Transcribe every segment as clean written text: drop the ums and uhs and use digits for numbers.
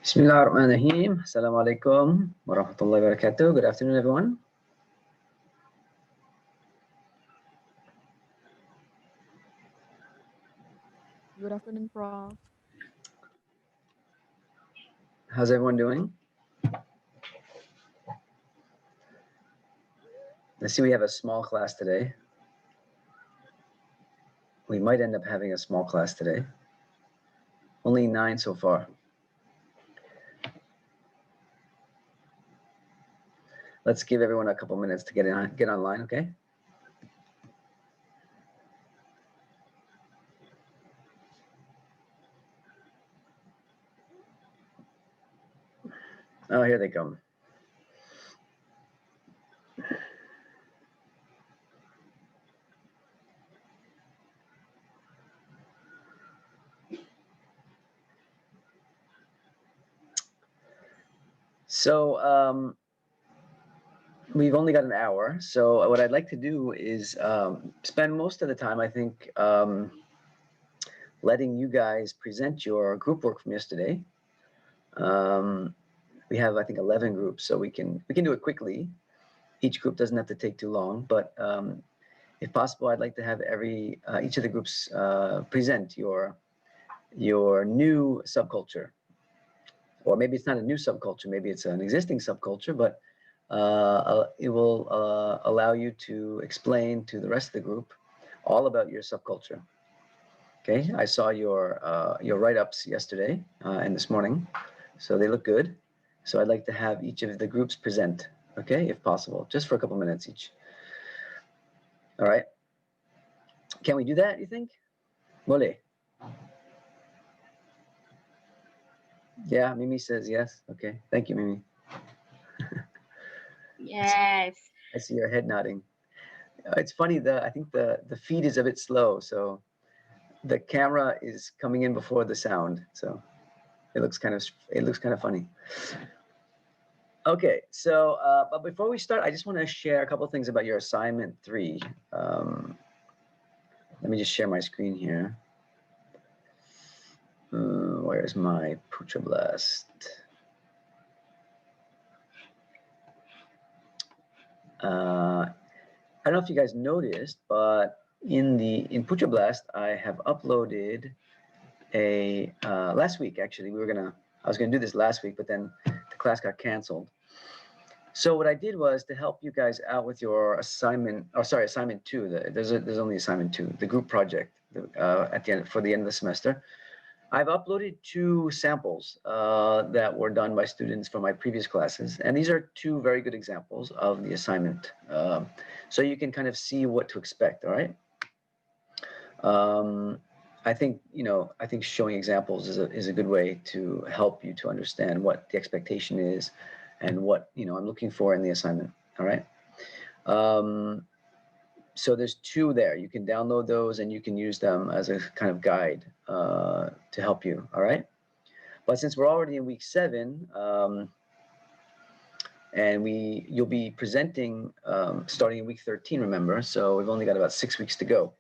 Bismillahirrahmanirrahim. Assalamualaikum warahmatullahi wabarakatuh. Good afternoon, everyone. Good afternoon, Prof. How's everyone doing? I see we have a small class today. We might end up having a small class today. Only 9 so far. Let's give everyone a couple minutes to get online, okay? Oh, here they come. So we've only got an hour. So what I'd like to do is spend most of the time, I think, letting you guys present your group work from yesterday. We have, I think, 11 groups, so we can do it quickly. Each group doesn't have to take too long, but if possible, I'd like to have each of the groups present your new subculture, or maybe it's not a new subculture, maybe it's an existing subculture, but it will allow you to explain to the rest of the group all about your subculture. Okay, I saw your write-ups yesterday and this morning, so they look good. So I'd like to have each of the groups present, okay, if possible, just for a couple minutes each. All right. Can we do that, you think? Mole. Yeah, Mimi says yes. Okay, thank you, Mimi. Yes. I see your head nodding. It's funny, I think the feed is a bit slow, so the camera is coming in before the sound, so it looks kind of funny. Okay, so but before we start, I just want to share a couple of things about your assignment 3. Let me just share my screen here. Where's my Putra Blast? I don't know if you guys noticed, but in Putra Blast, I have uploaded a last week. Actually, I was gonna do this last week, but then the class got canceled. So what I did was to help you guys out with your assignment. Oh, sorry, assignment 2. There's only assignment 2, the group project at the end for the end of the semester. I've uploaded 2 samples that were done by students from my previous classes, and these are 2 very good examples of the assignment, so you can kind of see what to expect. All right. I think showing examples is a good way to help you to understand what the expectation is and what I'm looking for in the assignment. All right. So there's 2 there. You can download those and you can use them as a kind of guide to help you. All right. But since we're already in week 7, and you'll be presenting starting in week 13. Remember, so we've only got about 6 weeks to go.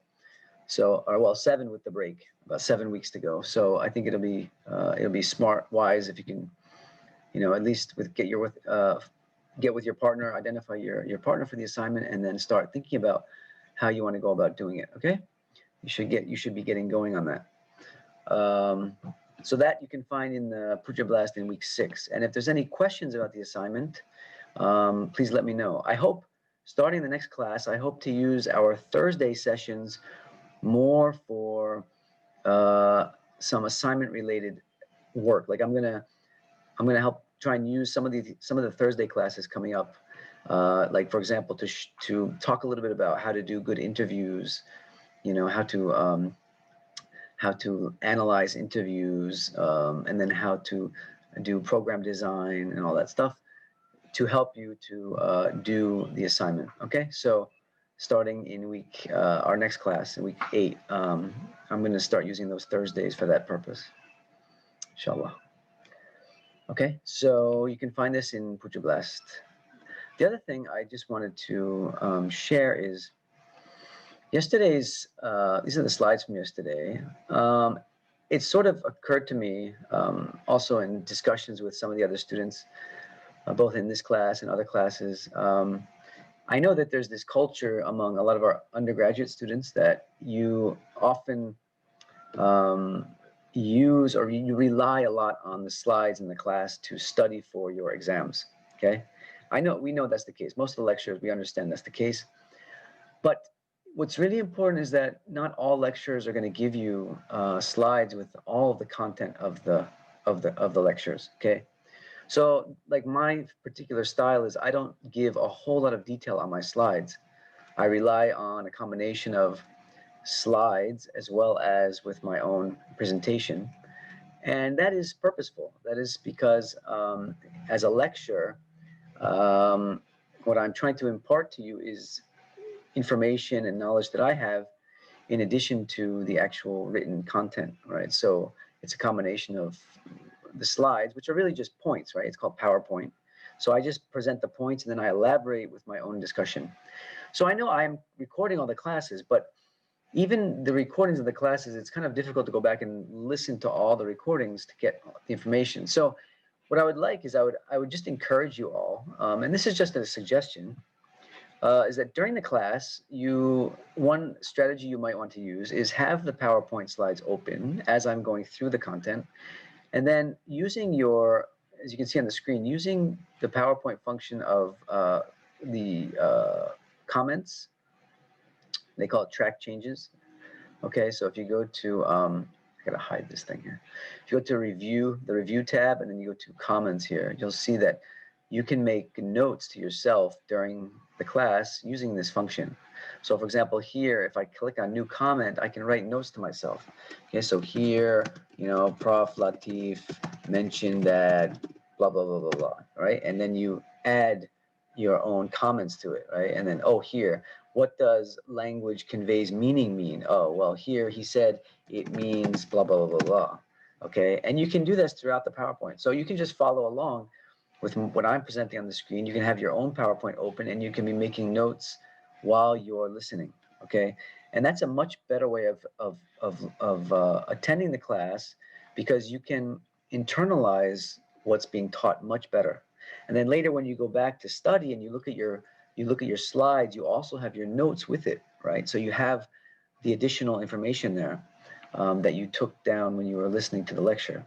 So, or well, 7 with the break, about 7 weeks to go. So I think it'll be smart, wise if you can, at least get with your partner, identify your partner for the assignment, and then start thinking about how you want to go about doing it. Okay, you should be getting going on that. So that you can find in the Puja Blast in week 6. And if there's any questions about the assignment, please let me know. I hope starting the next class, I hope to use our Thursday sessions more for some assignment related work. Like I'm gonna help try and use some of the Thursday classes coming up, like for example to talk a little bit about how to do good interviews, how to analyze interviews, and then how to do program design and all that stuff to help you to do the assignment. Okay, so starting in our next class in week 8, I'm going to start using those Thursdays for that purpose, inshallah. Okay, so you can find this in Puja Blast. The other thing I just wanted to share is yesterday's, these are the slides from yesterday. it sort of occurred to me also in discussions with some of the other students, both in this class and other classes. I know that there's this culture among a lot of our undergraduate students that you often use or you rely a lot on the slides in the class to study for your exams. Okay, we know that's the case. Most of the lectures, we understand that's the case. But what's really important is that not all lecturers are going to give you slides with all of the content of the lectures. Okay, so like my particular style is I don't give a whole lot of detail on my slides. I rely on a combination of slides as well as with my own presentation. And that is purposeful. That is because as a lecturer, what I'm trying to impart to you is information and knowledge that I have in addition to the actual written content, right? So it's a combination of the slides, which are really just points, right? It's called PowerPoint. So I just present the points and then I elaborate with my own discussion. So I know I'm recording all the classes, but even the recordings of the classes, it's kind of difficult to go back and listen to all the recordings to get the information. So what I would like is I would just encourage you all, and this is just a suggestion, is that during the class, one strategy you might want to use is have the PowerPoint slides open as I'm going through the content, and then using as you can see on the screen, using the PowerPoint function of the comments. They call it track changes. Okay, so if you go to, I gotta hide this thing here. If you go to the review tab, and then you go to comments here, you'll see that you can make notes to yourself during the class using this function. So for example, here, if I click on new comment, I can write notes to myself. Okay, so here, Prof. Latif mentioned that blah, blah, blah, blah, blah, right? And then you add your own comments to it, right? And then, oh, here, what does language conveys meaning mean? Oh, well, here he said it means blah, blah, blah, blah, blah. Okay, and you can do this throughout the PowerPoint. So you can just follow along with what I'm presenting on the screen. You can have your own PowerPoint open and you can be making notes while you're listening, okay? And that's a much better way of attending the class because you can internalize what's being taught much better. And then later when you go back to study and you look at your slides, you also have your notes with it, right? So you have the additional information there that you took down when you were listening to the lecture,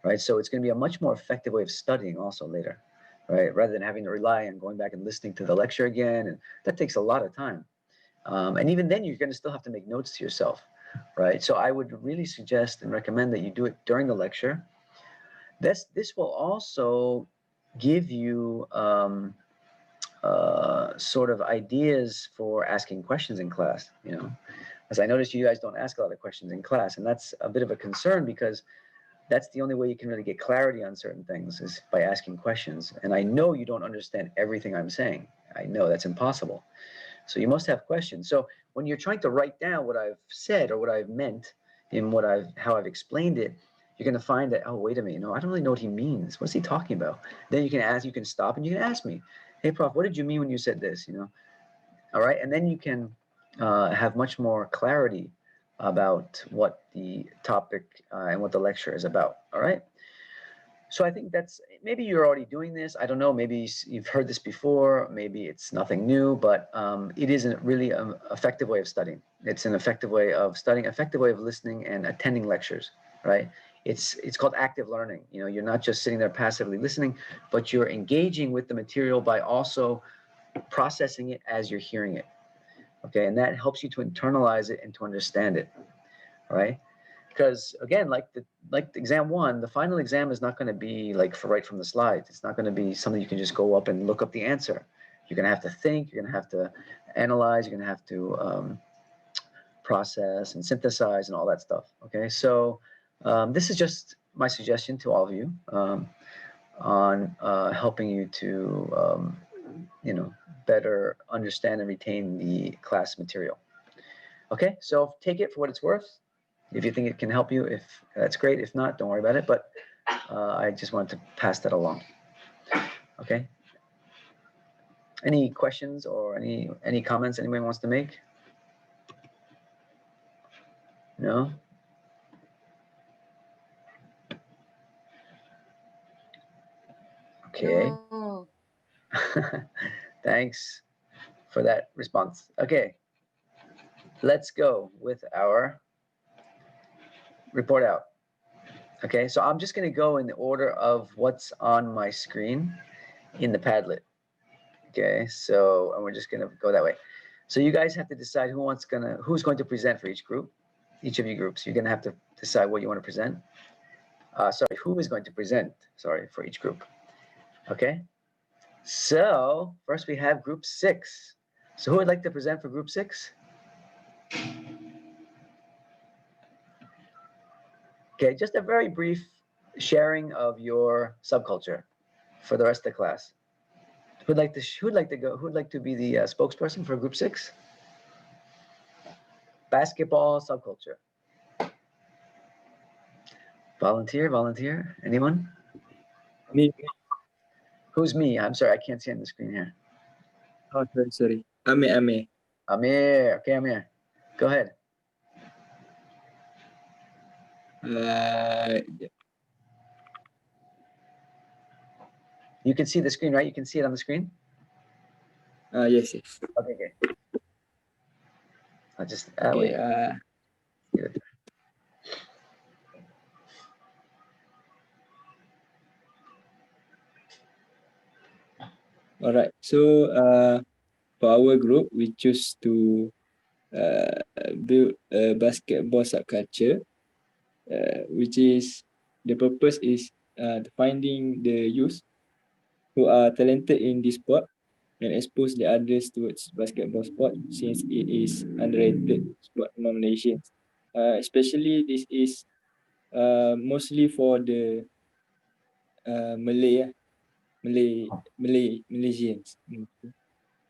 right? So it's going to be a much more effective way of studying also later, right? Rather than having to rely on going back and listening to the lecture again, and that takes a lot of time. And even then, you're going to still have to make notes to yourself, right? So I would really suggest and recommend that you do it during the lecture. This will also give you sort of ideas for asking questions in class, as I noticed you guys don't ask a lot of questions in class, and that's a bit of a concern because that's the only way you can really get clarity on certain things is by asking questions. And I know you don't understand everything I'm saying. I know that's impossible. So you must have questions. So when you're trying to write down what I've said or what I've meant in how I've explained it, you're going to find that, oh, wait a minute, I don't really know what he means. What's he talking about? Then you can stop and you can ask me, hey, Prof, what did you mean when you said this? All right. And then you can have much more clarity about what the topic and what the lecture is about. All right. So I think maybe you're already doing this. I don't know. Maybe you've heard this before. Maybe it's nothing new, but it is really an effective way of studying. It's an effective way of studying, effective way of listening and attending lectures, right? It's called active learning. You're not just sitting there passively listening, but you're engaging with the material by also processing it as you're hearing it. Okay, and that helps you to internalize it and to understand it, right? Because again, like exam one, the final exam is not going to be like right from the slides. It's not going to be something you can just go up and look up the answer. You're going to have to think. You're going to have to analyze. You're going to have to process and synthesize and all that stuff. Okay, so this is just my suggestion to all of you on helping you to better understand and retain the class material. Okay, so take it for what it's worth. If you think it can help you, if that's great. If not, don't worry about it. But I just wanted to pass that along. Okay. Any questions or any comments anyone wants to make? No? Okay. No. Thanks for that response. Okay, let's go with our report out. Okay, so I'm just going to go in the order of what's on my screen in the Padlet. Okay, so and we're just going to go that way. So you guys have to decide who's going to present for each group, each of you groups. You're going to have to decide what you want to present. Sorry, who is going to present? Sorry, for each group. Okay. So first we have group 6. So who would like to present for group 6? Okay, just a very brief sharing of your subculture for the rest of the class. Who'd like to go? Who'd like to be the spokesperson for group 6? Basketball subculture. Volunteer. Anyone? Me. Who's me? I'm sorry, I can't see on the screen here. Oh, sorry. Ame. Amir. Okay, Amir. Go ahead. Yeah. You can see the screen, right? You can see it on the screen? Yes. Okay, good. I'll just Okay. wait. All right. So, for our group, we choose to build a basketball subculture, which is the purpose is finding the youth who are talented in this sport and expose the others towards basketball sport since it is underrated sport among Malaysians. Especially this is mostly for the Malaysians.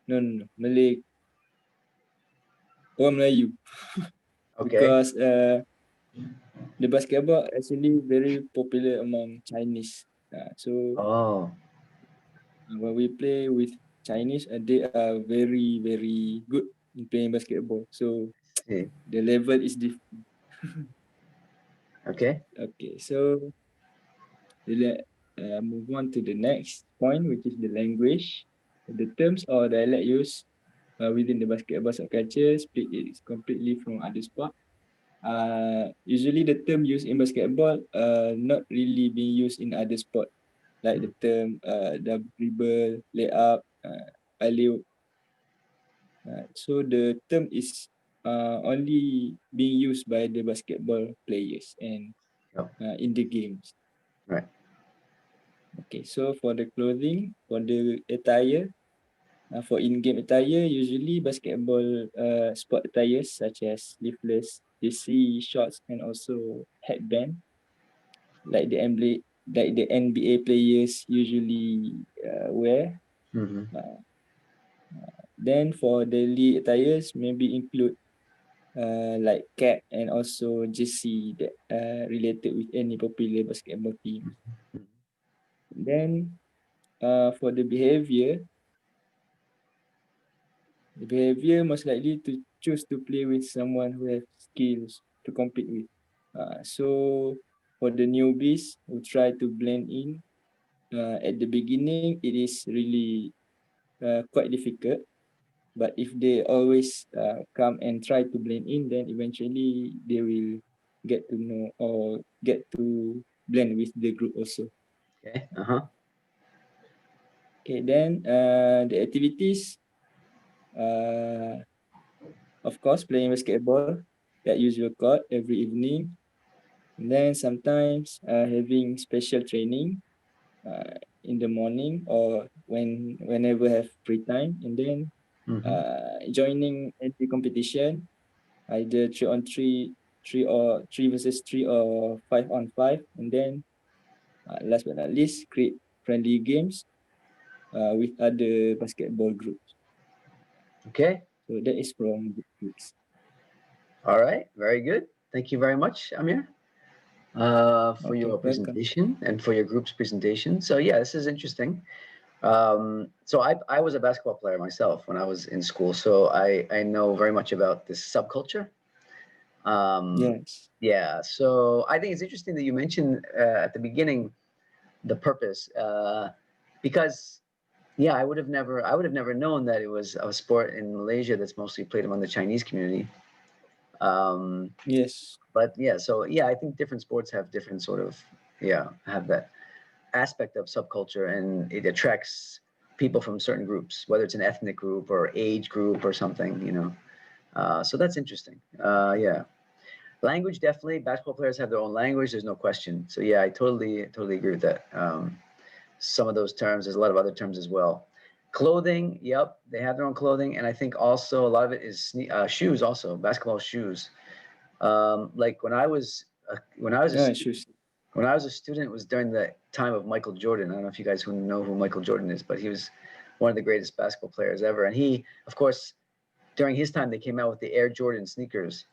No, Malay or Melayu. Okay. Because the basketball actually very popular among Chinese. So when we play with Chinese, they are very, very good in playing basketball. So the level is different. Okay. Okay, so let's move on to the next point, which is the language. The terms or dialect used within the basketball subculture split is completely from other sport. Usually the term used in basketball not really being used in other sport, like the term dribble, layup, alley-oop. So the term is only being used by the basketball players and in the games. Right. Okay, so for the clothing, for the attire, for in-game attire, usually basketball sport attires such as sleeveless, DCE shorts, and also headband, like the NBA players usually wear. Mm-hmm. Then for daily attires, maybe include like cap and also jersey that related with any popular basketball team. Then for the behavior most likely to choose to play with someone who has skills to compete with. So for the newbies who try to blend in, at the beginning it is really quite difficult. But if they always come and try to blend in, then eventually they will get to know or get to blend with the group also. Okay. Okay, then the activities, of course, playing basketball at usual court every evening. And then sometimes having special training in the morning or whenever have free time. And then joining any competition, either 3-on-3, 3 versus 3, or 5-on-5. And then last but not least, create friendly games with other basketball groups. Okay. So that is from the groups. All right. Very good. Thank you very much, Amir, for your presentation and for your group's presentation. So yeah, this is interesting. So I was a basketball player myself when I was in school, so I know very much about this subculture. Yes. Yeah, so I think it's interesting that you mentioned at the beginning the purpose. because yeah, I would have never known that it was a sport in Malaysia that's mostly played among the Chinese community. Yes. But yeah, so yeah, I think different sports have different sort of, yeah, have that aspect of subculture, and it attracts people from certain groups, whether it's an ethnic group or age group or something, you know. So that's interesting. Yeah, language, definitely. Basketball players have their own language. There's no question. So yeah, I totally agree with that. Some of those terms. There's a lot of other terms as well. Clothing, yep, they have their own clothing, and I think also a lot of it is shoes. Also, basketball shoes. Like when I was a Yeah, shoes. when I was a student, it was during the time of Michael Jordan. I don't know if you guys who know who Michael Jordan is, but he was one of the greatest basketball players ever. And he, of course, during his time, they came out with the Air Jordan sneakers,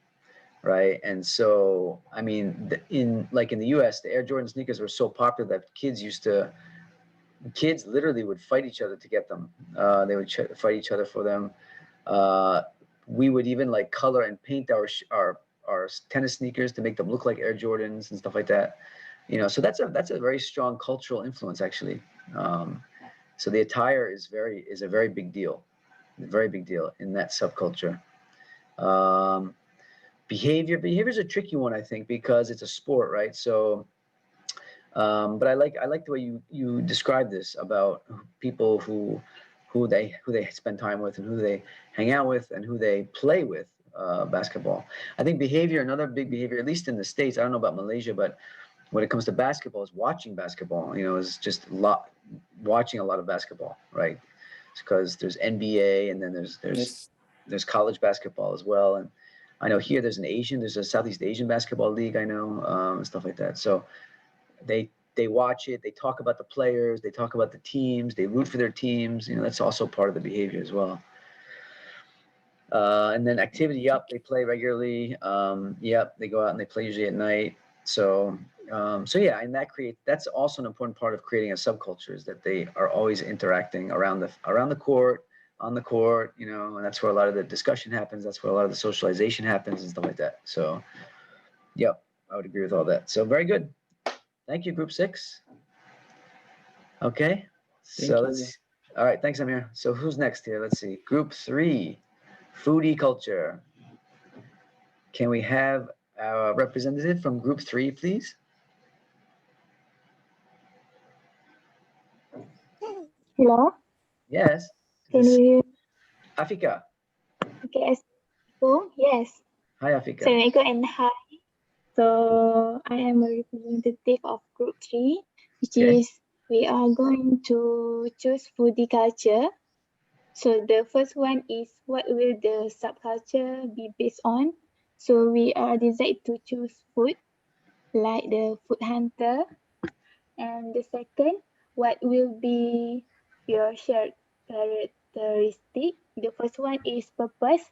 right? And so, I mean, in the U.S., the Air Jordan sneakers were so popular that kids literally would fight each other to get them. They would fight each other for them. Uh, we would even like color and paint our tennis sneakers to make them look like Air Jordans and stuff like that. You know, so that's a very strong cultural influence actually. So the attire is a very big deal in that subculture. Um, behavior is a tricky one, I think, because it's a sport, right? So but I like the way you describe this about people who they spend time with and who they hang out with and who they play with basketball. I think another big behavior, at least in the States, I don't know about Malaysia, but when it comes to basketball, is watching basketball. You know, is just watching a lot of basketball, right? Because there's NBA and then Yes. there's college basketball as well. And I know here there's a Southeast Asian basketball league, I know, and stuff like that. So they watch it, they talk about the players, they talk about the teams, they root for their teams. You know, that's also part of the behavior as well. And then activity up, they play regularly. Yep, they go out and they play usually at night. So so yeah, and that's also an important part of creating a subculture, is that they are always interacting around the court, on the court, you know, and that's where a lot of the discussion happens. That's where a lot of the socialization happens and stuff like that. So yep, I would agree with all that. So very good. Thank you, Group 6. Okay, Thank so you. all right, thanks, Amir. So who's next here? Let's see. Group 3, foodie culture. Can we have a representative from Group 3, please? Hello, Yes. can This is you Afika. okay? Assalamualaikum. Yes. Hi, Afika. Assalamualaikum and hi. So I am a representative of Group 3, which Okay. is we are going to choose foodie culture. So the first one is what will the subculture be based on? So we are decided to choose food, like the food hunter. And the second, what will be your shared characteristic? The first one is purpose.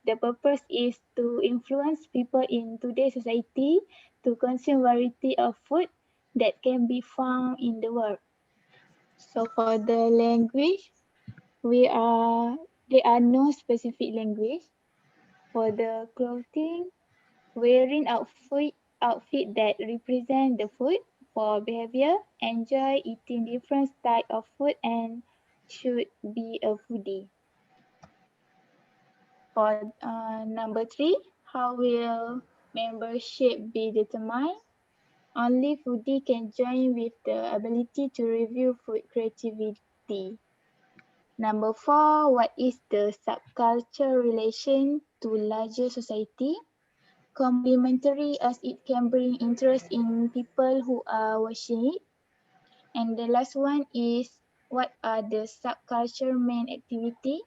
The purpose is to influence people in today's society to consume variety of food that can be found in the world. So for the language, there are no specific language. For the clothing, wearing outfit that represent the food. For behavior, enjoy eating different type of food and should be a foodie. For number 3, how will membership be determined? Only foodie can join with the ability to review food creativity. Number 4, what is the subculture relation to larger society? Complementary, as it can bring interest in people who are watching it. And the last one is, what are the subculture main activity?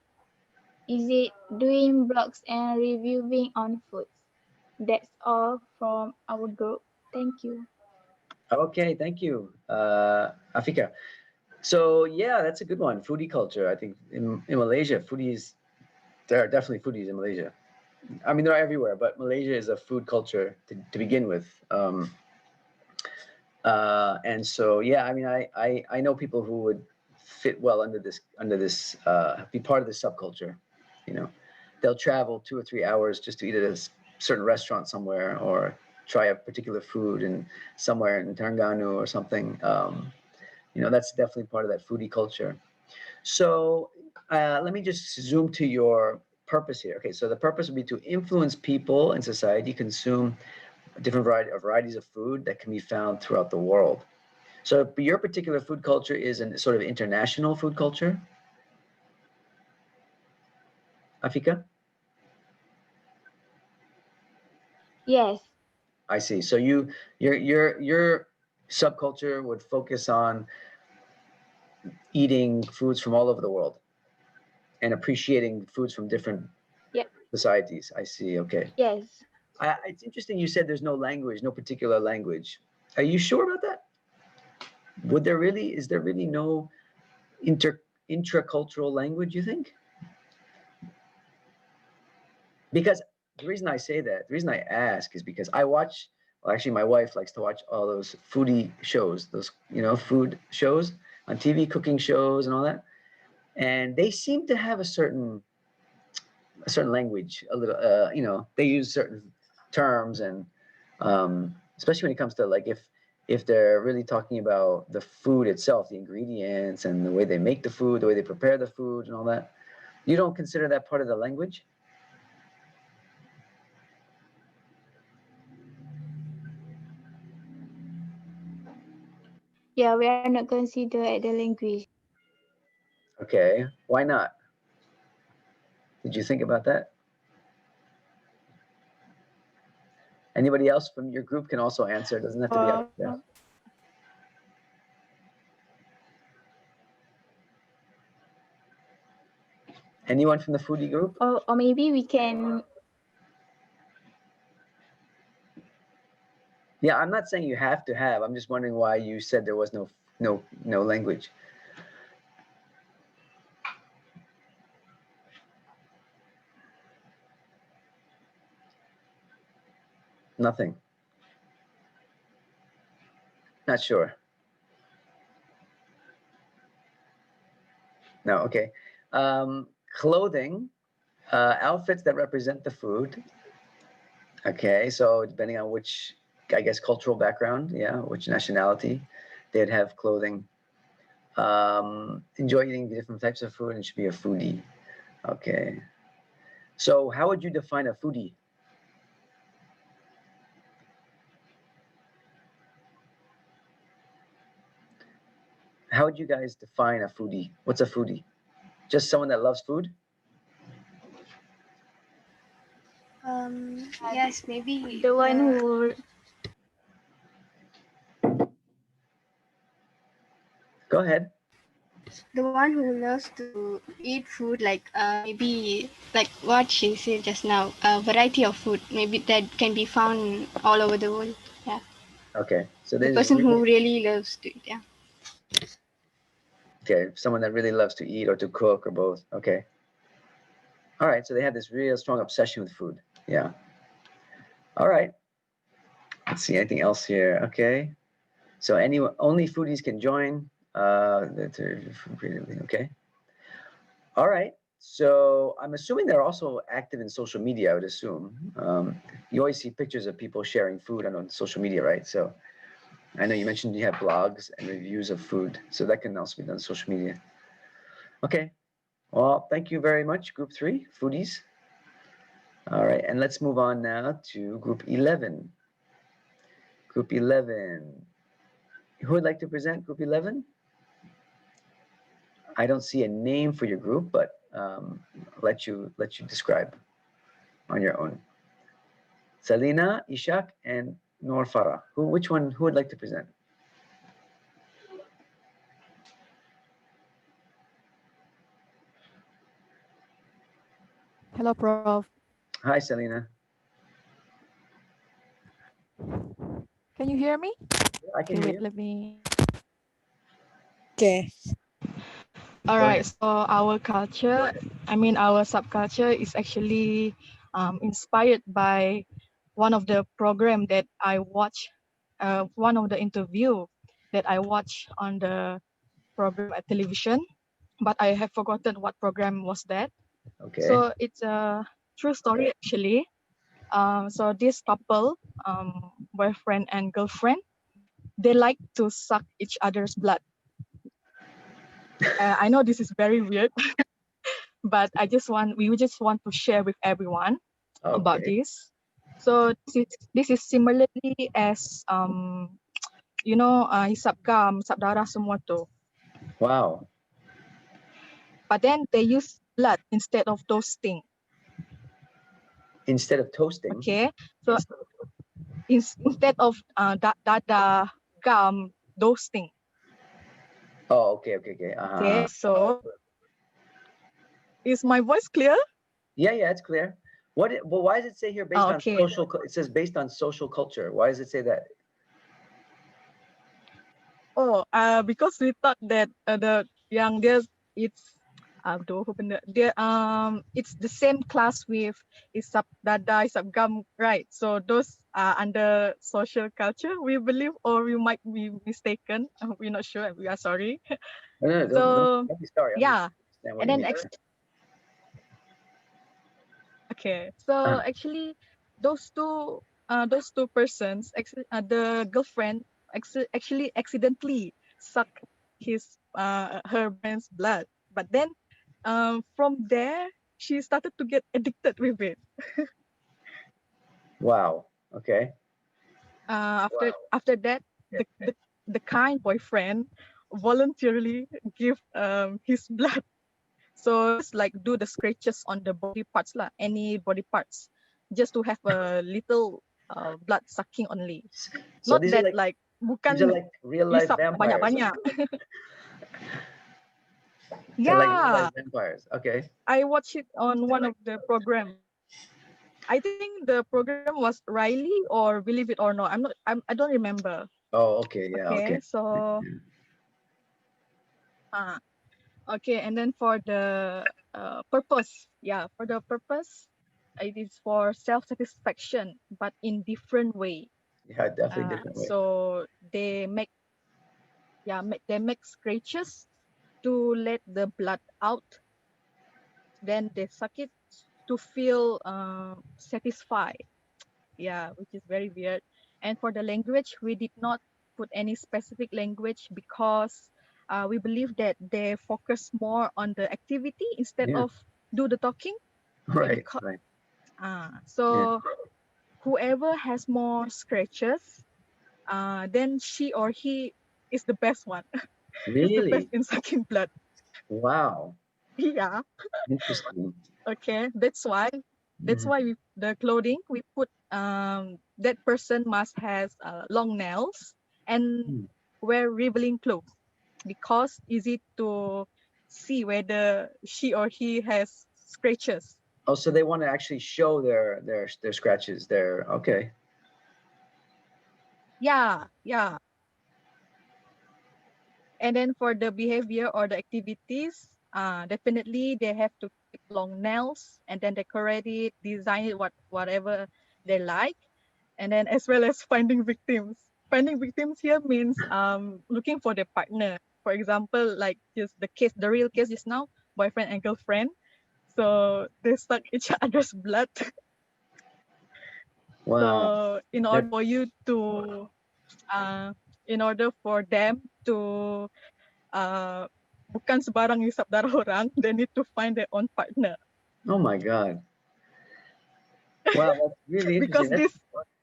Is it doing blogs and reviewing on food? That's all from our group. Thank you. Okay, thank you, Afika. So yeah, that's a good one. Foodie culture. I think in Malaysia, there are definitely foodies in Malaysia. I mean, they're everywhere, but Malaysia is a food culture to begin with. And so, yeah, I mean, I know people who would fit well under this be part of this subculture. You know, they'll travel 2 or 3 hours just to eat at a certain restaurant somewhere, or try a particular food in somewhere in Terengganu or something. You know, that's definitely part of that foodie culture. So let me just zoom to your purpose here. Okay, so the purpose would be to influence people in society consume different varieties of food that can be found throughout the world. So your particular food culture is a sort of international food culture, Afika? Yes. I see. So your subculture would focus on eating foods from all over the world and appreciating foods from different Yep. societies. I see. Okay. Yes. It's interesting you said there's no language, no particular language. Are you sure about that? Is there really no intracultural language, you think? Because the reason I say that, the reason I ask is because well, actually my wife likes to watch all those foodie shows, those, food shows on TV, cooking shows and all that. And they seem to have a certain language, a little, they use certain terms and especially when it comes to like if they're really talking about the food itself, the ingredients and the way they make the food, the way they prepare the food and all that. You don't consider that part of the language? Yeah, we are not considered the language. Okay, why not? Did you think about that? Anybody else from your group can also answer. It doesn't have to be up there. Anyone from the foodie group? Or maybe we can. Yeah, I'm not saying you have to have. I'm just wondering why you said there was no language. Nothing. Not sure. No, okay. Clothing, outfits that represent the food. Okay, so depending on which, I guess, cultural background, yeah, which nationality, they'd have clothing. Enjoy eating different types of food and should be a foodie. Okay. So how would you define a foodie? How would you guys define a foodie? What's a foodie? Just someone that loves food? Yes, maybe The one who. Go ahead. the one who loves to eat food, like maybe like what she said just now, a variety of food, maybe that can be found all over the world. Yeah, Okay. So the this is person who really, really loves to eat. Yeah. okay, someone that really loves to eat or to cook or both. Okay. All right. So they have this real strong obsession with food. Yeah. All right. Let's see anything else here. Okay. So only foodies can join. Okay. All right. So I'm assuming they're also active in social media, I would assume. You always see pictures of people sharing food on social media, right? So I know you mentioned you have blogs and reviews of food. So that can also be done on social media. Okay. Well, thank you very much, Group 3, foodies. All right. And let's move on now to Group 11. Group 11. Who would like to present Group 11? I don't see a name for your group, but let you describe on your own. Salina, Ishak, and Noor Farah. Who would like to present? Hello, Prof. Hi, Salina. Can you hear me? I can Okay, hear wait, you. let me. Okay. All Go right, ahead. so our culture, our subculture is actually inspired by one of the program that I watch, one of the interview that I watch on the program at television, but I have forgotten what program was that. Okay. So it's a true story actually. So this couple, boyfriend and girlfriend, they like to suck each other's blood. I know this is very weird, but we just want to share with everyone about Okay. this. So this is similarly as hisap gam, hisap darah semua tu. Wow. But then they use blood instead of toasting. Instead of toasting. Okay, so instead of dada gum toasting. Oh, okay. Okay, so is my voice clear? Yeah, it's clear. Well, why does it say here based on Okay. social? It says based on social culture. Why does it say that? Oh, because we thought that the young there's it's it's the same class with isap dada, isap gam, right? So those are under social culture, we believe, or we might be mistaken. We're not sure. We are sorry. No, don't be sorry. Yeah, What and you then mean. okay. So actually, those two persons, the girlfriend actually accidentally sucked her friend's blood, but then from there she started to get addicted with it. Wow. Okay. After that, the kind boyfriend voluntarily give his blood. So just like do the scratches on the body parts lah, any body parts, just to have a little blood sucking only. So Not these that are like bukan real life isap vampires. banyak-banyak. They're like real Yeah, life vampires. Okay. I watched it on one of the program. I think the program was Riley or Believe It or Not. I don't remember. Oh, okay. Yeah. Okay. So okay, and then for the purpose, it is for self-satisfaction, but in different way. Yeah, definitely different way. So they make scratches to let the blood out. Then they suck it to feel satisfied. Yeah, which is very weird. And for the language, we did not put any specific language because we believe that they focus more on the activity instead Yeah. of do the talking. Right. So whoever has more scratches, then she or he is the best one. Is the best Really? in sucking blood. Wow. Yeah. Interesting. Okay. That's why the clothing we put that person must has long nails and wear revealing clothes because easy to see whether she or he has scratches. Oh, so they want to actually show their scratches. Okay. Yeah. And then for the behavior or the activities, definitely they have to keep long nails and then decorate it, design it, whatever they like. And then as well as finding victims. Finding victims here means looking for their partner. For example, like just the real case is now boyfriend and girlfriend. So they suck each other's blood. Wow. So in order for you to, in order for them to bukan sebarang hisap darah orang, they need to find their own partner. Oh my God. Wow, that's really interesting. Because this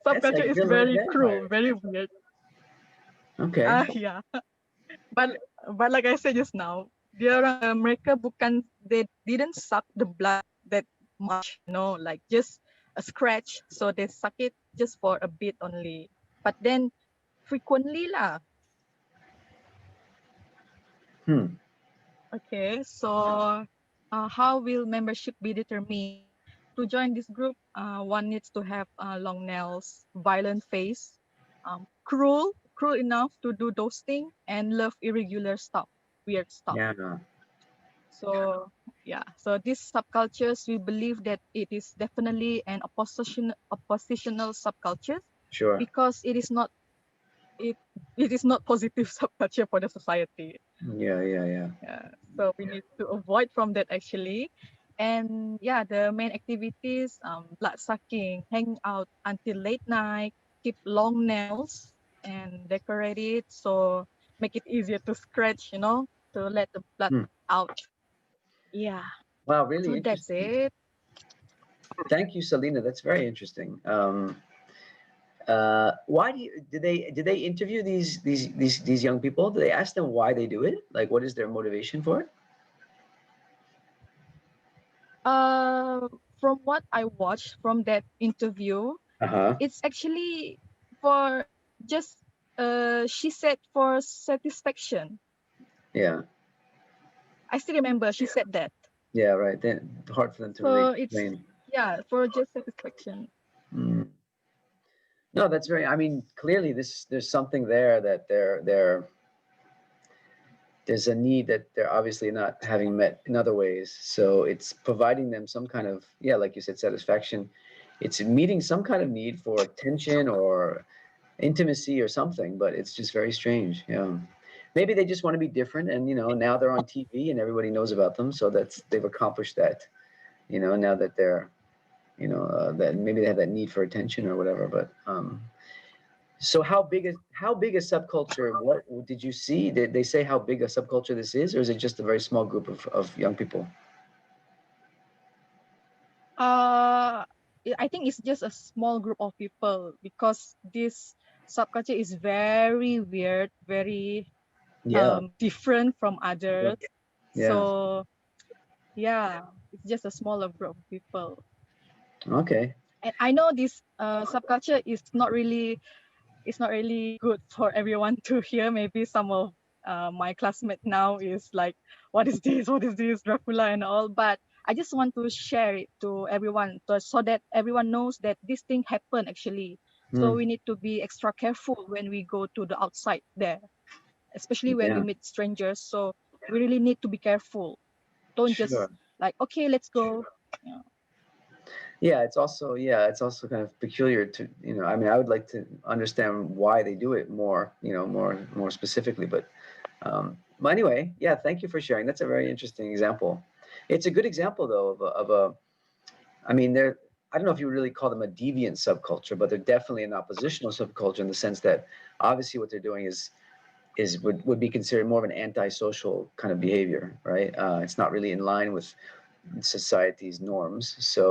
subculture is very cruel, very weird. Okay. Yeah. But like I said just now, mereka they didn't suck the blood that much, like just a scratch. So they suck it just for a bit only. But then frequently lah. Okay, so how will membership be determined? To join this group, one needs to have long nails, violent face, cruel enough to do those things, and love irregular stuff, weird stuff. Yeah. So so these subcultures, we believe that it is definitely an oppositional subculture. Sure. Because it is not positive subculture for the society. Yeah. So we need to avoid from that actually. And the main activities, blood sucking, hang out until late night, keep long nails and decorate it. So make it easier to scratch, to to let the blood Hmm. out. Yeah. Wow, really So that's interesting. it. Thank you, Selena. That's very interesting. Why did they interview these young people? Did they ask them why they do it? Like, what is their motivation for it? From what I watched from that interview, Uh-huh. it's actually for just she said for satisfaction. Yeah. I still remember she said that. Yeah, right. Then hard for them to really So it's explain. yeah, for just satisfaction. Mm. No, that's very, I mean, clearly there's something there that there's a need that they're obviously not having met in other ways. So it's providing them some kind of, yeah, like you said, satisfaction. It's meeting some kind of need for attention or intimacy or something, but it's just very strange. Yeah. Maybe they just want to be different, and now they're on TV and everybody knows about them, so they've accomplished that. Now that they're, that maybe they have that need for attention or whatever. But so how big a subculture? What did you see? Did they say how big a subculture this is, or is it just a very small group of young people? I think it's just a small group of people because this subculture is very weird, very Yeah, different from others. yeah. So yeah, it's just a smaller group of people. Okay. And I know this subculture is not really good for everyone to hear. Maybe some of my classmates now is like, what is this? What is this? Dracula and all. But I just want to share it to everyone so that everyone knows that this thing happened actually. So Hmm. we need to be extra careful when we go to the outside there, especially when we Yeah, meet strangers. So we really need to be careful. Don't just sure. like, okay, let's go. Yeah. Yeah, it's also kind of peculiar to, I mean, I would like to understand why they do it more, more specifically, but anyway, yeah, thank you for sharing. That's a very interesting example. It's a good example though of a I mean, I don't know if you really call them a deviant subculture, but they're definitely an oppositional subculture in the sense that obviously what they're doing would be considered more of an antisocial kind of behavior, right? It's not really in line with society's norms. So,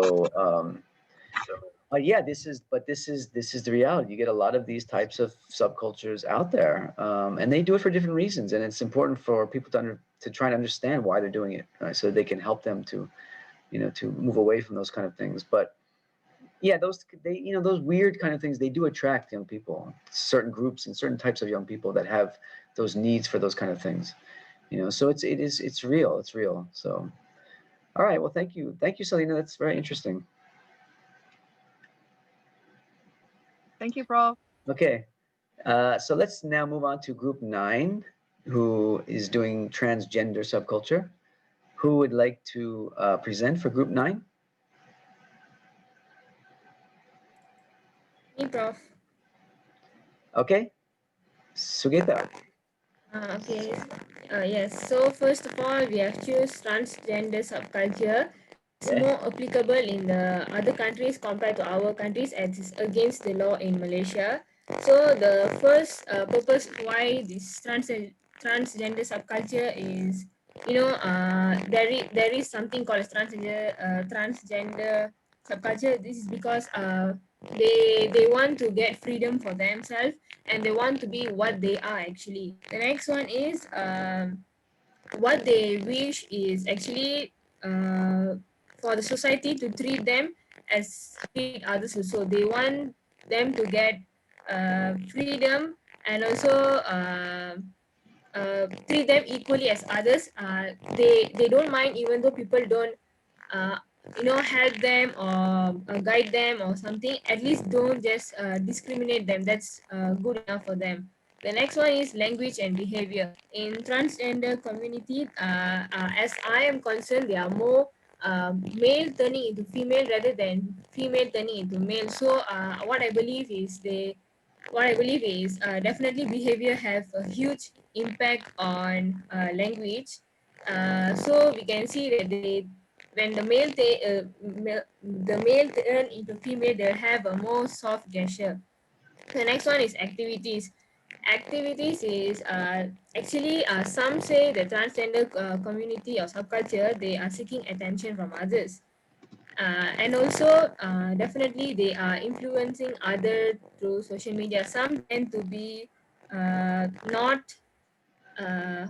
yeah, this is the reality. You get a lot of these types of subcultures out there, and they do it for different reasons. And it's important for people to try and understand why they're doing it, right? So they can help them to move away from those kind of things. But yeah, those weird kind of things, they do attract young people, certain groups and certain types of young people that have those needs for those kind of things. So it's real. It's real. So all right, well, thank you, Selena. That's very interesting. Thank you, Prof. Okay, so let's now move on to group 9, who is doing transgender subculture. Who would like to present for group 9? Me, Prof. Okay, Sugita. Okay. Yes. So first of all, we have choose transgender subculture. It's Okay. more applicable in the other countries compared to our countries, as it's against the law in Malaysia. So the first purpose why this transgender subculture is, there is something called as transgender subculture. This is because they want to get freedom for themselves, and they want to be what they are actually. The next one is what they wish is actually for the society to treat them as treat others also. They want them to get freedom, and also treat them equally as others. They don't mind even though people don't uh, help them or guide them or something. At least don't just discriminate them. That's good enough for them. The next one is language and behavior. In transgender community, as I am concerned, they are more male turning into female rather than female turning into male. So what I believe is definitely behavior have a huge impact on language. So we can see that when the male turn into female, they have a more soft gesture. The next one is activities. Activities is actually some say the transgender community or subculture, they are seeking attention from others. And also definitely they are influencing other through social media. Some tend to be not uh,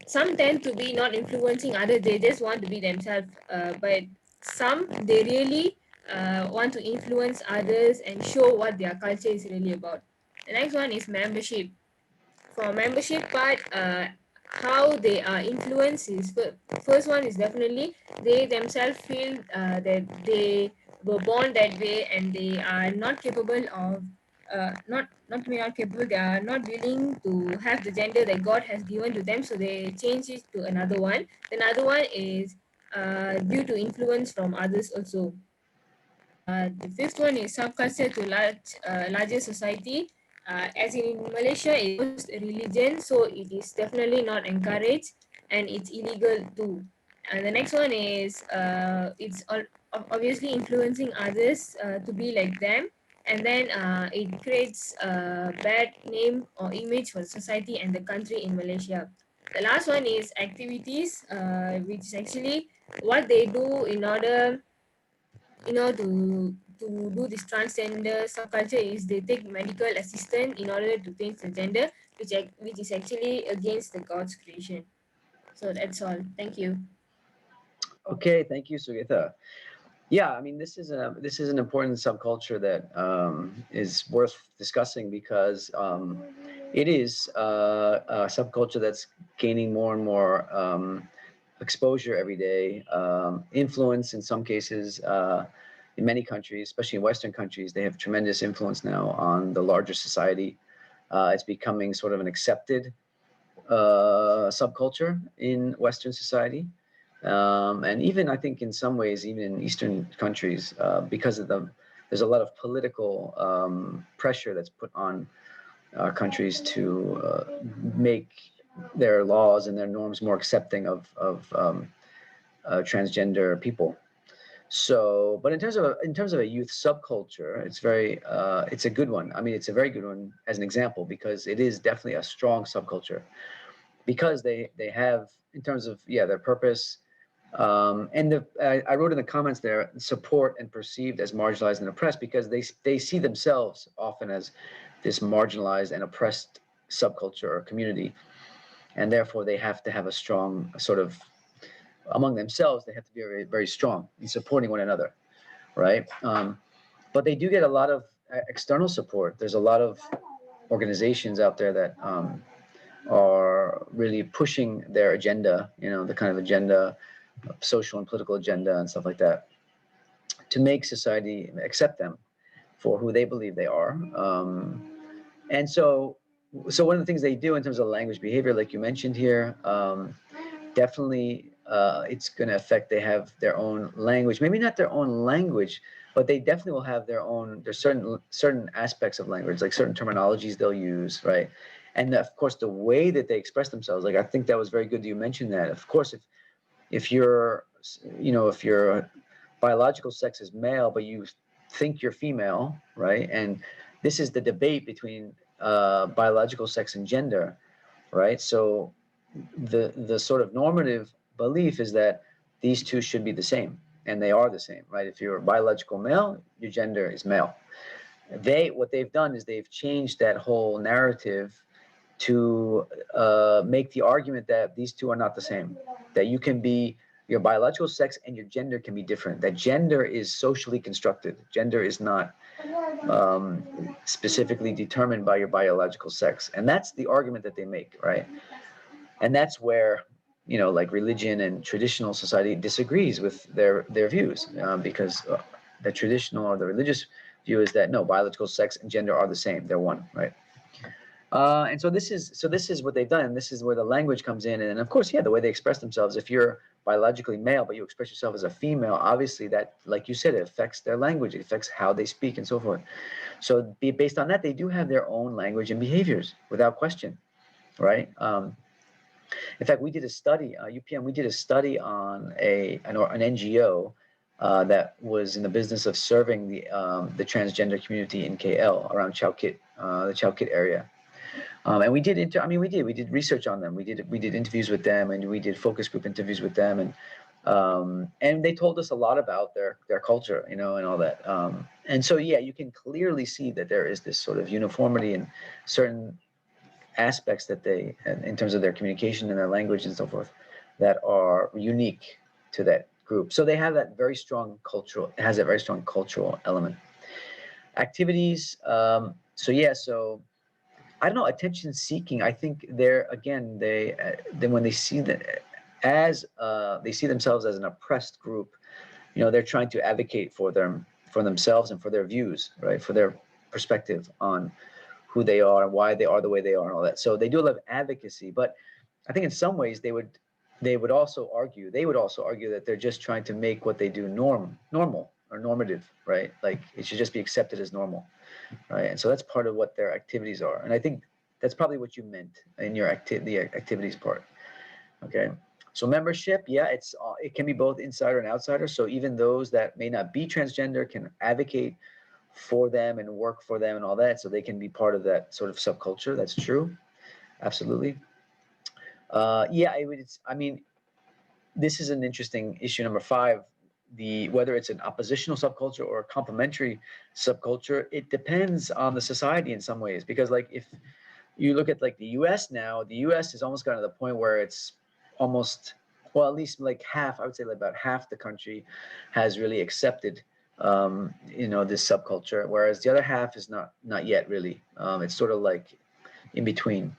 some tend to be not influencing others, they just want to be themselves, but some they really want to influence others and show what their culture is really about. The next one is membership. For membership part, how they are influenced is, first one is definitely they themselves feel that they were born that way and they are not capable of not may not capable, they are not willing to have the gender that God has given to them, so they change it to another one. Another one is due to influence from others also. The fifth one is subculture to larger society. As in Malaysia, it's a religion, so it is definitely not encouraged and it's illegal too. And the next one is obviously influencing others to be like them, and then it creates a bad name or image for society and the country in Malaysia. The last one is activities, which is actually what they do in order to do this transgender subculture is they take medical assistance in order to change the gender, which is actually against the God's creation. So that's all. Thank you. Okay, thank you, Sugita. Yeah, I mean, this is an important subculture that is worth discussing because it is a subculture that's gaining more and more exposure every day, influence in some cases. In many countries, especially in Western countries, they have tremendous influence now on the larger society. It's becoming sort of an accepted subculture in Western society. And even I think in some ways, even in Eastern countries, because of there's a lot of political pressure that's put on countries to make their laws and their norms more accepting of transgender people. So, but in terms of a youth subculture, it's a good one. I mean, it's a very good one as an example because it is definitely a strong subculture because they have in terms of their purpose. And I wrote in the comments there, support and perceived as marginalized and oppressed because they see themselves often as this marginalized and oppressed subculture or community, and therefore they have to have a strong sort of among themselves. They have to be very very strong in supporting one another, right? But they do get a lot of external support. There's a lot of organizations out there that are really pushing their agenda, the kind of agenda, social and political agenda and stuff like that, to make society accept them for who they believe they are. And so one of the things they do in terms of language behavior, like you mentioned here, definitely it's going to affect, they have their own language, maybe not their own language, but they definitely will have there's certain aspects of language, like certain terminologies they'll use, right? And of course, the way that they express themselves, like I think that was very good that you mentioned that. Of course, if your biological sex is male, but you think you're female, right? And this is the debate between biological sex and gender, right? So the sort of normative belief is that these two should be the same, and they are the same, right? If you're a biological male, your gender is male. What they've done is they've changed that whole narrative to make the argument that these two are not the same, that you can be, your biological sex and your gender can be different, that gender is socially constructed. Gender is not specifically determined by your biological sex. And that's the argument that they make, right? And that's where, like religion and traditional society disagrees with their views, because the traditional or the religious view is that no, biological sex and gender are the same. They're one, right? And so this is what they've done. And this is where the language comes in. And of course, the way they express themselves, if you're biologically male, but you express yourself as a female, obviously that, like you said, it affects their language, it affects how they speak and so forth. So based on that, they do have their own language and behaviors without question, right? In fact, we did a study, UPM, we did a study on an NGO that was in the business of serving the transgender community in KL around Chao Kit, the Chao Kit area. And we did we did research on them. We did interviews with them, and we did focus group interviews with them, and they told us a lot about their culture, and all that. And so yeah, you can clearly see that there is this sort of uniformity in certain aspects that they, in terms of their communication and their language and so forth, that are unique to that group. So they have that very strong cultural. It has a very strong cultural element. Activities. So yeah. So I don't know, attention seeking. I think they're, again, then when they see that as they see themselves as an oppressed group, they're trying to advocate for themselves and for their views, right, for their perspective on who they are and why they are the way they are and all that. So they do a lot of advocacy, but I think in some ways they would also argue that they're just trying to make what they do normal or normative, right? Like it should just be accepted as normal. Right, and so that's part of what their activities are, and I think that's probably what you meant in your the activities part. Okay, so membership, yeah, it can be both insider and outsider. So even those that may not be transgender can advocate for them and work for them and all that, so they can be part of that sort of subculture. That's true, absolutely. Yeah, I mean, this is an interesting issue, number 5. Whether it's an oppositional subculture or a complementary subculture, it depends on the society in some ways, because like if you look at like the US now, the US has almost gotten to the point where it's almost, well, at least like half, I would say like about half the country has really accepted this subculture, whereas the other half is not yet really. It's sort of like in between.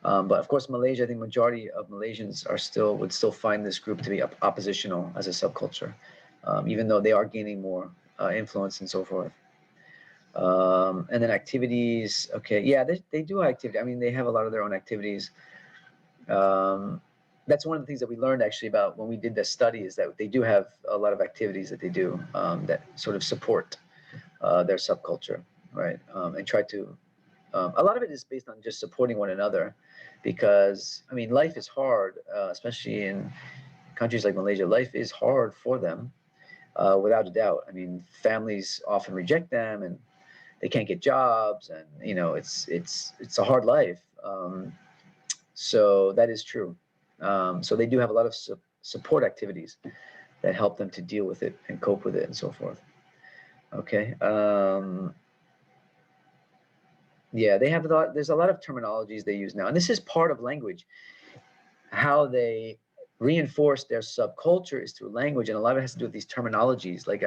But of course, Malaysia, I think majority of Malaysians would still find this group to be oppositional as a subculture, even though they are gaining more influence and so forth. And then activities, okay, yeah, they do activity. I mean, they have a lot of their own activities. That's one of the things that we learned actually about when we did this study, is that they do have a lot of activities that they do that sort of support their subculture, right? And try to, a lot of it is based on just supporting one another, because I mean, life is hard, especially in countries like Malaysia. Life is hard for them, without a doubt. I mean, families often reject them, and they can't get jobs, and it's a hard life. So that is true. So they do have a lot of support activities that help them to deal with it and cope with it and so forth. Okay. Yeah, there's a lot of terminologies they use now, and this is part of language. How they reinforce their subculture is through language, and a lot of it has to do with these terminologies. Like,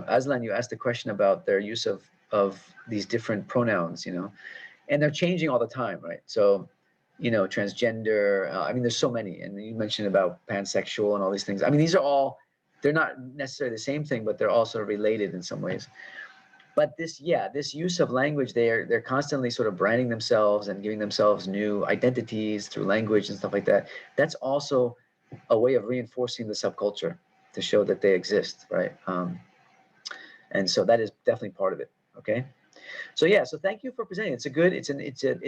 Aslan, you asked a question about their use of these different pronouns, and they're changing all the time, right? So, transgender. I mean, there's so many, and you mentioned about pansexual and all these things. I mean, they're not necessarily the same thing, but they're also related in some ways. But this use of language, they're constantly sort of branding themselves and giving themselves new identities through language and stuff like that. That's also a way of reinforcing the subculture to show that they exist, right? And so that is definitely part of it. Okay. So yeah, so thank you for presenting. It's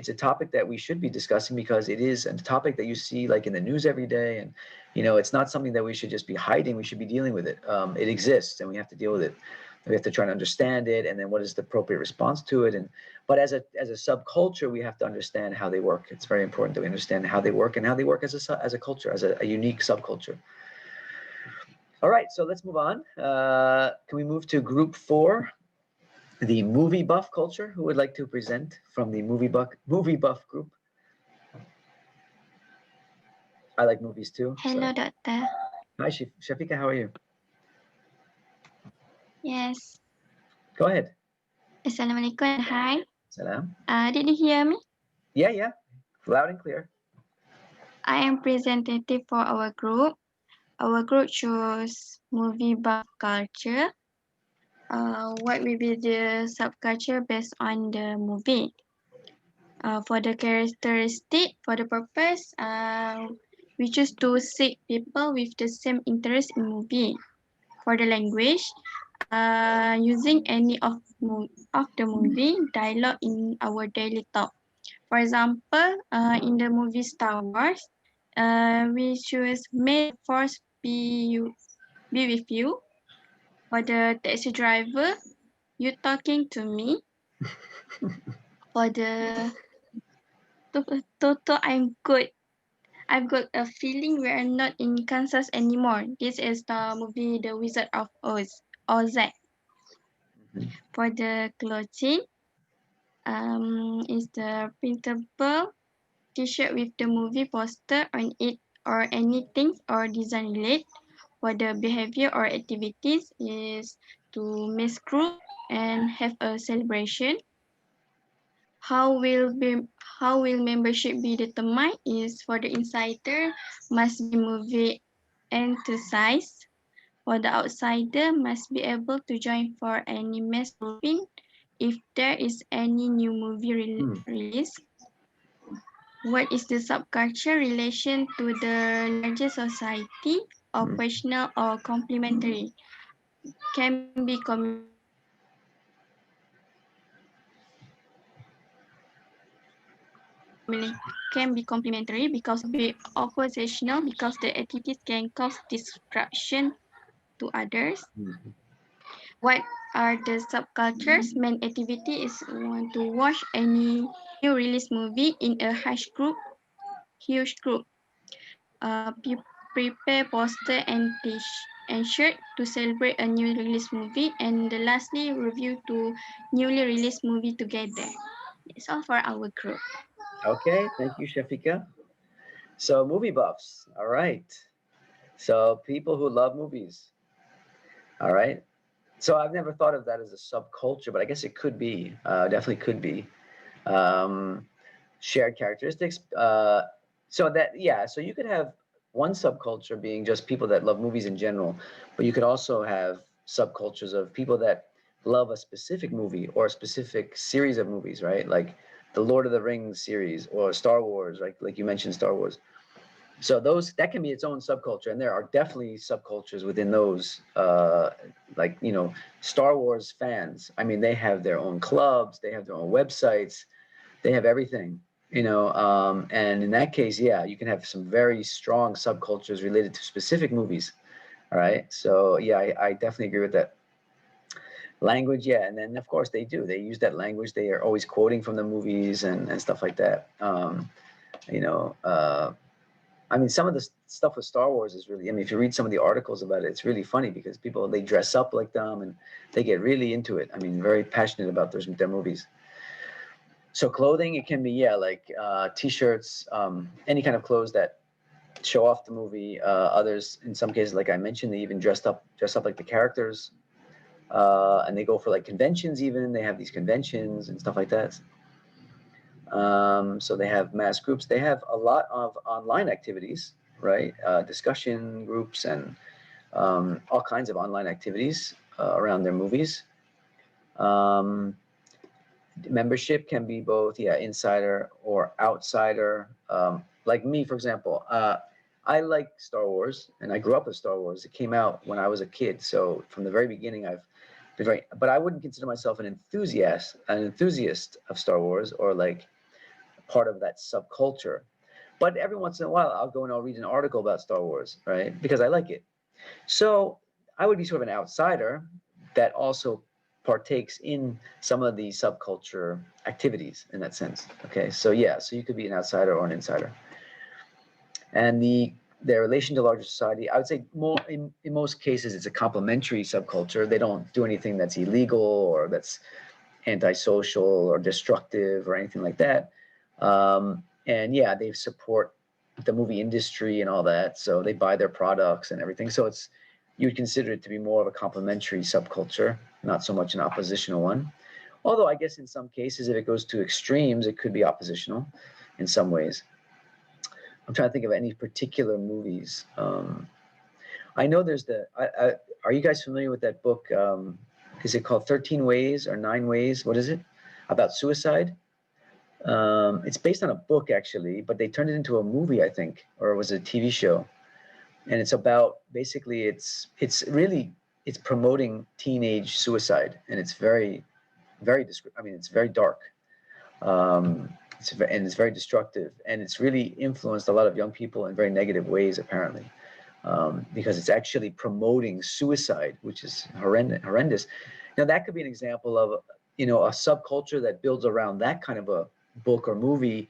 a topic that we should be discussing, because it is a topic that you see like in the news every day, and it's not something that we should just be hiding. We should be dealing with it. It exists, and we have to deal with it. We have to try to understand it, and then what is the appropriate response to it. But as a subculture, we have to understand how they work. It's very important that we understand how they work and how they work as a culture, as a unique subculture. All right, so let's move on. Can we move to group 4, the movie buff culture? Who would like to present from the movie buff group? I like movies too. Hello, so. Doctor. Hi, Shafika, how are you? Yes. Go ahead. Assalamualaikum and hi. Salam. Did you hear me? Yeah. Loud and clear. I am representative for our group. Our group chose movie buff culture. What will be the subculture based on the movie? For the characteristic, for the purpose, we choose to seek people with the same interest in movie. For the language, using any of the movie dialogue in our daily talk. For example, in the movie Star Wars, we choose "May the Force be with you." For the taxi driver, "You talking to me?" For the Toto, I'm good. I've got a feeling we are not in Kansas anymore. This is the movie The Wizard of Oz. Mhm. For the clothing, is the printable T-shirt with the movie poster on it or anything or design related. For the behavior or activities is to make group and have a celebration. How will membership be determined is for the insider must be movie enthusiast. For the outsider must be able to join for any mass grouping if there is any new movie Hmm. release. What is the subculture relation to the larger society, Hmm. operational or complementary? Can be can be complementary because be oppositional because the activities can cause disruption to others. Mhm. What are the subcultures? Main activity is want to watch any new release movie in a huge group. Prepare poster and shirt to celebrate a new release movie, and lastly, review to newly released movie together. That's all for our group. Okay, thank you, Shafika. So movie buffs. All right. So people who love movies. All right. So I've never thought of that as a subculture, but I guess it could be. Definitely could be. Um, Shared characteristics. So that, yeah, so you could have one subculture being just people that love movies in general, but you could also have subcultures of people that love a specific movie or a specific series of movies, right? Like the Lord of the Rings series or Star Wars, right? Like you mentioned Star Wars. So those, that can be its own subculture, and there are definitely subcultures within those. Like, you know, Star Wars fans. I mean, they have their own clubs, they have their own websites, they have everything, you know. And in that case, yeah, you can have some very strong subcultures related to specific movies. All right. So yeah, I definitely agree with that. Language, yeah, and then of course they use that language. They are always quoting from the movies and stuff like that. You know, I mean, some of the stuff with Star Wars is really, I mean, if you read some of the articles about it, it's really funny because people, they dress up like them and they get really into it. I mean, very passionate about their movies. So clothing, it can be, yeah, like t-shirts, any kind of clothes that show off the movie. Others, in some cases, like I mentioned, they even dress up like the characters, and they go for like conventions. Even they have these conventions and stuff like that. So they have mass groups. They have a lot of online activities, right? Discussion groups and all kinds of online activities around their movies. Um, Membership can be both, yeah, insider or outsider. Like me, for example, I like Star Wars, and I grew up with Star Wars. It came out when I was a kid, so from the very beginning, I've been very. But I wouldn't consider myself an enthusiast of Star Wars, or like part of that subculture. But every once in a while, I'll go and I'll read an article about Star Wars, right? Because I like it. So I would be sort of an outsider that also partakes in some of the subculture activities in that sense. Okay, so yeah, so you could be an outsider or an insider. And their relation to larger society, I would say more in most cases it's a complementary subculture. They don't do anything that's illegal or that's antisocial or destructive or anything like that. And yeah, they support the movie industry and all that. So they buy their products and everything. So it's, you would consider it to be more of a complementary subculture, not so much an oppositional one. Although I guess in some cases, if it goes to extremes, it could be oppositional in some ways. I'm trying to think of any particular movies. I know there's are you guys familiar with that book? Is it called 13 Ways or 9 Ways? What is it? About suicide? It's based on a book actually, but they turned it into a movie, I think, or it was a TV show. And it's about, basically it's really, it's promoting teenage suicide, and it's very I mean, it's very dark. And it's very destructive, and it's really influenced a lot of young people in very negative ways apparently. Because it's actually promoting suicide, which is horrendous. Now that could be an example of, you know, a subculture that builds around that kind of a book or movie,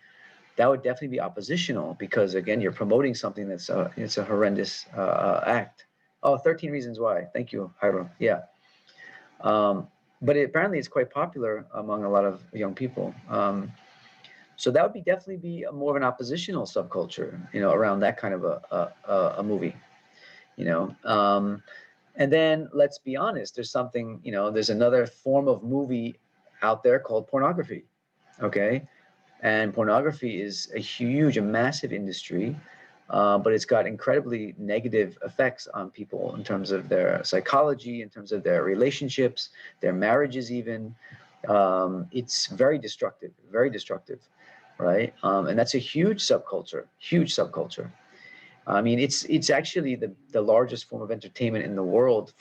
that would definitely be oppositional because again, you're promoting something that's it's a horrendous act. Oh, 13 Reasons Why. Thank you, Hiram. Yeah. But apparently it's quite popular among a lot of young people. So that would be definitely be more of an oppositional subculture, around that kind of a movie, you know. And then let's be honest, there's something, there's another form of movie out there called pornography. Okay. And pornography is a massive industry, but it's got incredibly negative effects on people in terms of their psychology, in terms of their relationships, their marriages, even. It's very destructive, right? And that's a huge subculture, huge subculture. I mean, it's actually the largest form of entertainment in the world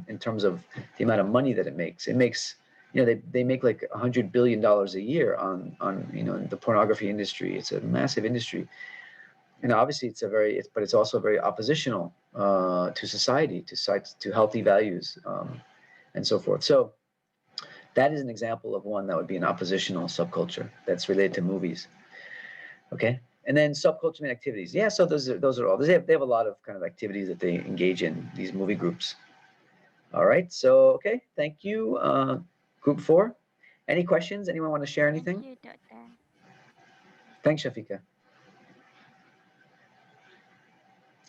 in terms of the amount of money that it makes. It makes, they make like $100 billion a year on the pornography industry. It's a massive industry, and obviously but it's also very oppositional to society, to healthy values, and so forth. So that is an example of one that would be an oppositional subculture that's related to movies. Okay. And then subculture and activities. Yeah, so those are all. They have a lot of kind of activities that they engage in, these movie groups. All right. So okay, thank you. Group 4. Any questions? Anyone want to share anything? Thank you, Doctor. Thanks, Shafika.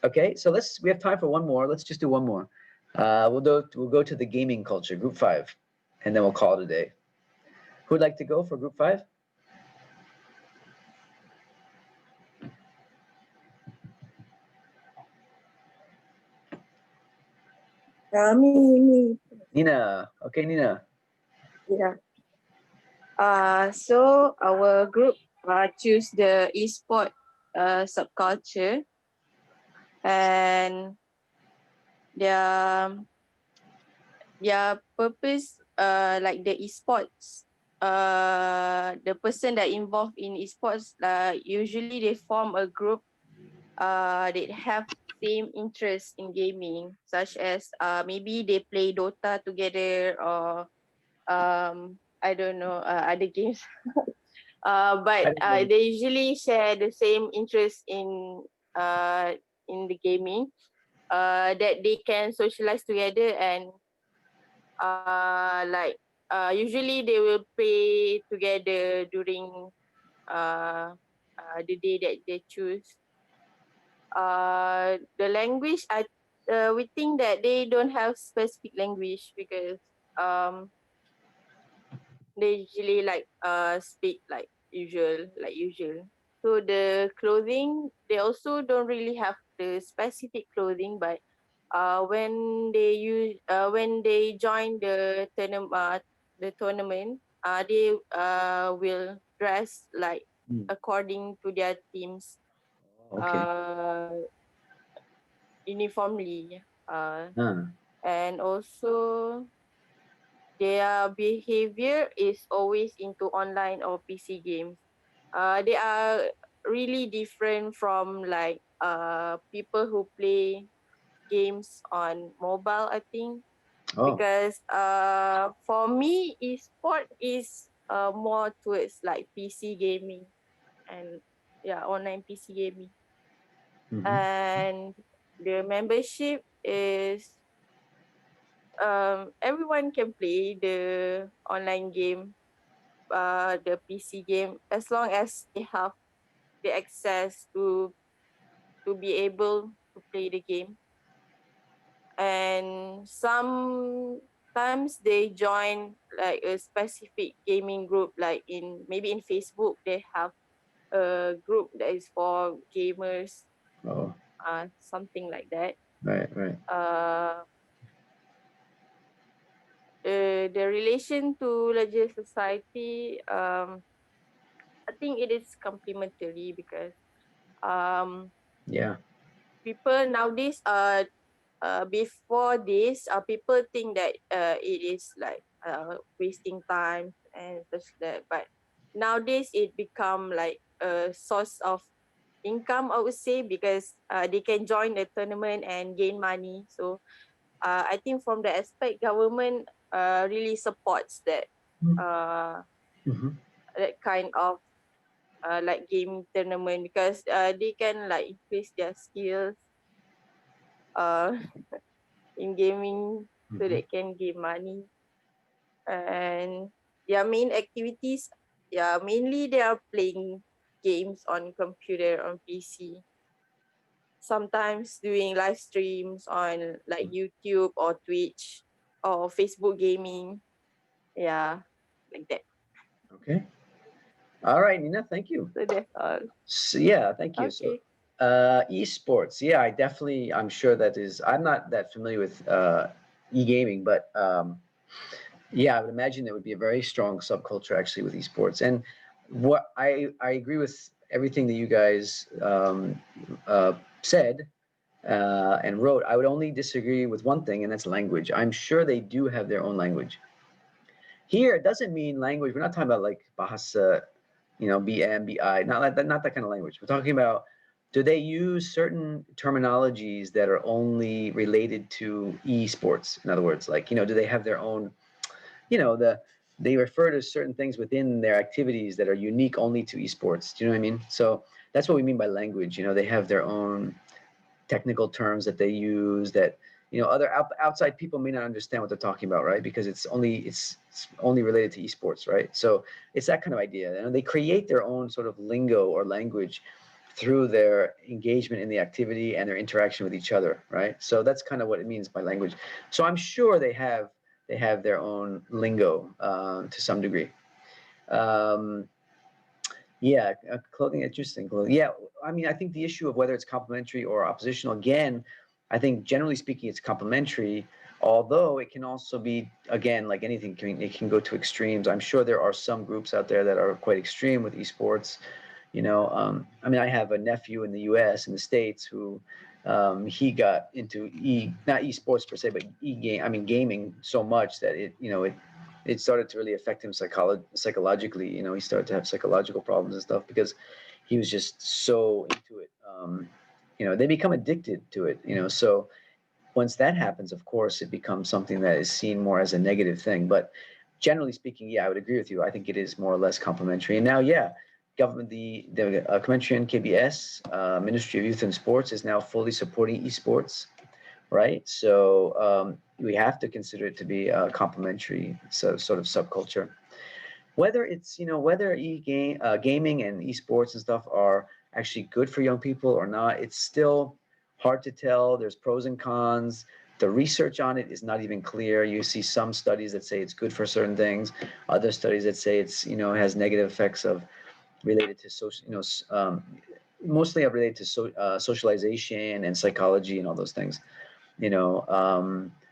Okay, so we have time for one more. Let's just do one more. We'll go to the gaming culture, Group 5, and then we'll call it a day. Who'd like to go for Group 5? Me. Nina. Okay, Nina. Yeah. So our group choose the esport subculture, and their purpose, like the esports, the person that involved in esports, usually they form a group that have same interest in gaming, such as maybe they play Dota together, or I don't know, other games. But they usually share the same interest in the gaming, that they can socialize together, and usually they will play together during the day that they choose. The language, we think that they don't have specific language, because they usually speak like usual. So the clothing, they also don't really have the specific clothing, but when they join the tournament, they will dress like according to their teams, Okay. uniformly, and also their behavior is always into online or PC games. They are really different from people who play games on mobile, I think. Oh. Because for me, esport is more towards like PC gaming, and online PC gaming. And the membership is, everyone can play the online game, the PC game, as long as they have the access to be able to play the game. And sometimes they join like a specific gaming group, like maybe in Facebook they have a group that is for gamers, something like that. Right. The relation to larger society, I think it is complementary, because people nowadays, before this, people think that it is like wasting time and such that, but nowadays it become like a source of income, I would say, because they can join the tournament and gain money. So I think from the aspect, government really supports that, that kind of like gaming tournament, because they can like increase their skills uh, in gaming so they can gain money. And their main activities, yeah, mainly they are playing games on computer, on PC. Sometimes doing live streams on like YouTube or Twitch or Facebook gaming. Yeah, like that. Okay. All right, Nina, thank you. So that's all. So, yeah, thank you. Okay. So, esports. Yeah, I'm sure that is, I'm not that familiar with e-gaming, but yeah, I would imagine there would be a very strong subculture actually with esports. And what I agree with everything that you guys said and wrote. I would only disagree with one thing, and that's language. I'm sure they do have their own language. Here, it doesn't mean language. We're not talking about like bahasa, BM, BI, not that kind of language. We're talking about, do they use certain terminologies that are only related to esports? In other words, like, do they have their own, they refer to certain things within their activities that are unique only to esports. Do you know what I mean? So that's what we mean by language. They have their own technical terms that they use that other outside people may not understand what they're talking about, right? Because it's only related to esports, right? So it's that kind of idea, and they create their own sort of lingo or language through their engagement in the activity and their interaction with each other, right? So that's kind of what it means by language. So I'm sure they have their own lingo to some degree. Yeah, clothing, interesting. Clothing. Yeah, I mean, I think the issue of whether it's complementary or oppositional, again, I think generally speaking, it's complementary, although it can also be, again, like anything, it can go to extremes. I'm sure there are some groups out there that are quite extreme with esports. I mean, I have a nephew in the US, in the States, who he got into not esports per se, but gaming so much that it started to really affect him psychologically. He started to have psychological problems and stuff because he was just so into it. They become addicted to it. So once that happens, of course, it becomes something that is seen more as a negative thing. But generally speaking, yeah, I would agree with you. I think it is more or less complementary. And now, yeah, government, the Kementerian KBS, Ministry of Youth and Sports, is now fully supporting esports, right? So we have to consider it to be a complementary sort of subculture. Whether it's whether gaming and esports and stuff are actually good for young people or not, it's still hard to tell. There's pros and cons. The research on it is not even clear. You see some studies that say it's good for certain things, other studies that say it's has negative effects related to social, mostly related to socialization and psychology and all those things.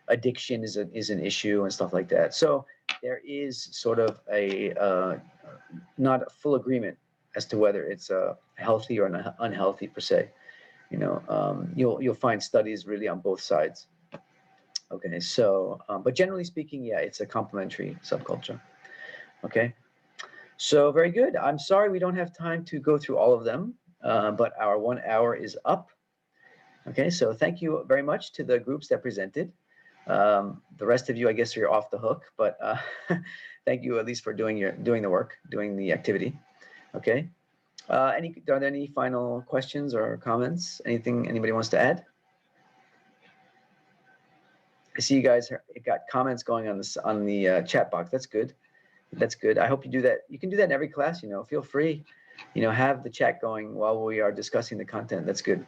Addiction is an issue and stuff like that. So there is sort of a not a full agreement as to whether it's healthy or unhealthy per se. You'll find studies really on both sides. Okay, so but generally speaking, yeah, it's a complementary subculture. Okay, so very good. I'm sorry we don't have time to go through all of them, but our 1 hour is up. Okay, so thank you very much to the groups that presented. The rest of you, I guess, you're off the hook, but thank you at least for doing the work, doing the activity. Okay. Are there any final questions or comments? Anything anybody wants to add? I see you guys got comments going on the chat box. That's good. That's good. I hope you do that. You can do that in every class. Feel free. Have the chat going while we are discussing the content. That's good.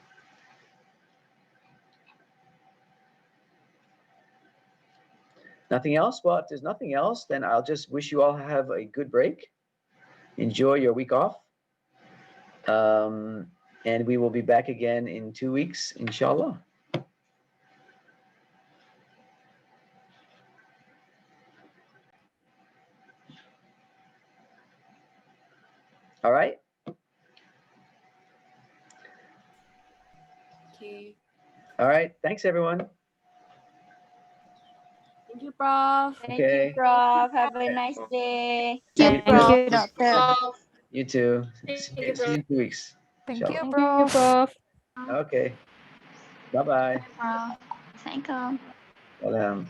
Nothing else? Well, if there's nothing else, then I'll just wish you all have a good break. Enjoy your week off. And we will be back again in 2 weeks, inshallah. All right. Okay. All right. Thanks, everyone. Thank you, Prof. Thank you, Prof. Have a nice day. Thank you, Doctor. You too. Thank you, See you in 2 weeks. Thank inshallah. you, Thank you, Prof. Prof. Okay. Bye-bye. Assalamualaikum. Salam.